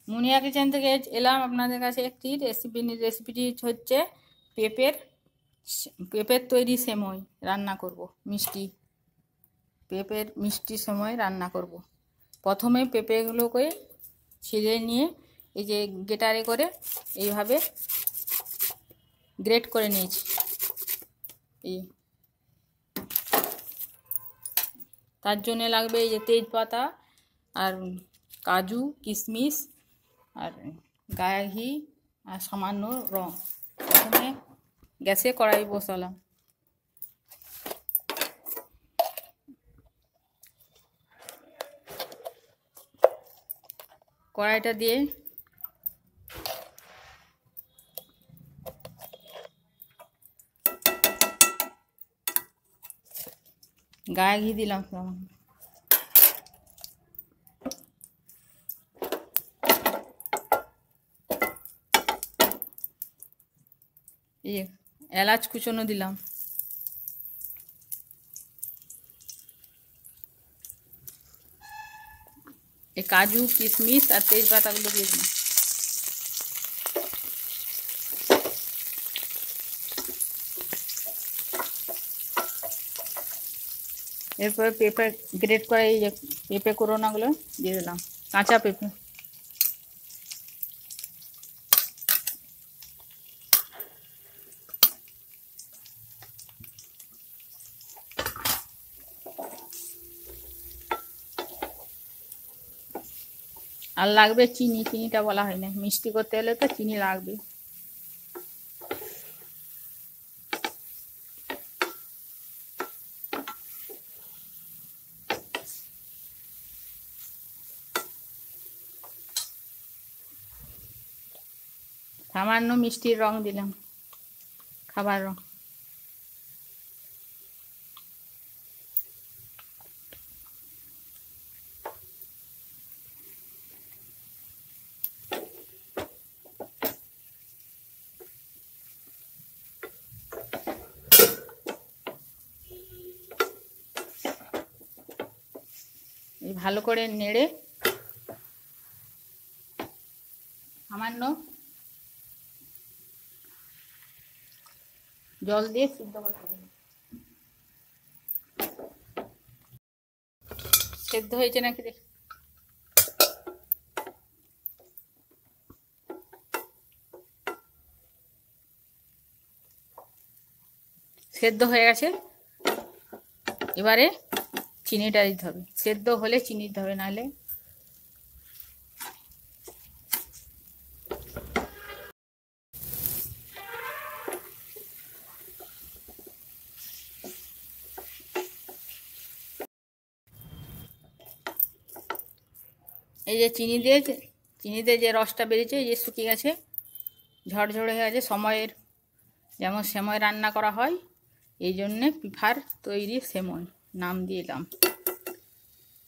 মুনিয়া kitchen থেকে এলাম আপনাদের কাছে একটি রেসিপিটি হচ্ছে পেঁপের তৈরি সেমই রান্না করব। পেঁপের মিষ্টি সেমই রান্না করব। প্রথমে পেঁপেগুলোকে ছিলে নিয়ে এই যে গ্রেটারে করে এইভাবে গ্রেট করে নিয়েছি। এই তার জন্য লাগবে এই যে তেজপাতা আর কাজু কিশমিশ আর গায়ে ঘি আর সামান্য রং। প্রথমে গ্যাসে কড়াই বসালাম, কড়াইটা দিয়ে গায়ে ঘি দিলাম, এই এলাচ কুচনো দিলাম, এই কাজু কিশমিশ আর তেজপাতাগুলো দিয়ে দিলাম। এরপরে পেঁপে গ্রেট করে এই যে পেঁপে কোরোনাগুলো দিয়ে দিলাম, কাঁচা পেঁপে। আর লাগবে চিনি, চিনিটা বলা হয় না, মিষ্টি করতে হলে তো চিনি লাগবে। সামান্য মিষ্টির রং দিলাম, খাবার রং। এই ভালো করে নেড়ে সামান্য জল দিয়ে সিদ্ধ করতে হবে। সেদ্ধ হয়েছে নাকি দেখ। সেদ্ধ হয়ে গেছে, এবারে চিনিটা দিতে হবে। সেদ্ধ হলে চিনি দিতে হবে, নাহলে এই যে চিনিতে যে রসটা বেরিয়েছে, এই যে শুকিয়ে গেছে, ঝরঝরে হয়ে গেছে। সময়ের যেমন সেমই রান্না করা হয়, এই জন্যে পিঠার তৈরি সেমই নাম দিলাম।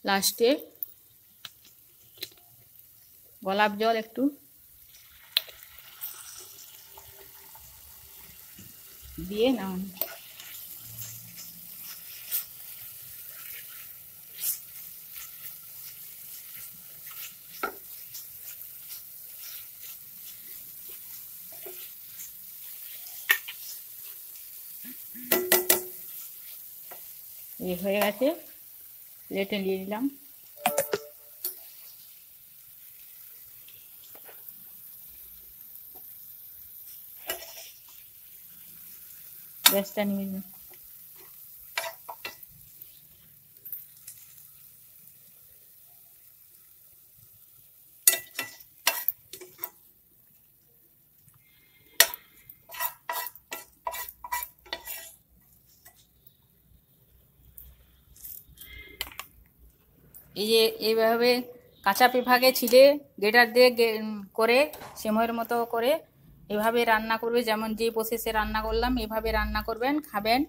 লাস্টে গোলাপ জল একটু দিয়ে নাম। এই হয়ে গেছে, প্লেটে নিয়ে নিলাম। গ্যাসটা নিয়ে নিলাম। এই যে এইভাবে কাঁচা পেঁপাকে ছিলে গ্রেটার দিয়ে করে সেমইয়ের মতো করে এভাবে রান্না করবে। যেমন যে প্রসেসে রান্না করলাম এভাবে রান্না করবেন, খাবেন,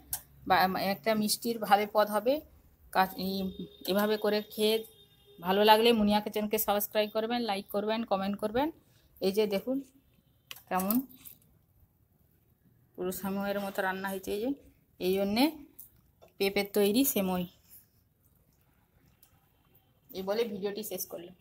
বা একটা মিষ্টির ভালো পদ হবে। এভাবে করে খেয়ে ভালো লাগলে মুনিয়া কিচেনকে সাবস্ক্রাইব করবেন, লাইক করবেন, কমেন্ট করবেন। এই যে দেখুন কেমন পুরো সেমইয়ের মতো রান্না হয়েছে। এই যে এই জন্যে পেঁপের তৈরি সেমই। এই বলে ভিডিওটি শেষ করলাম।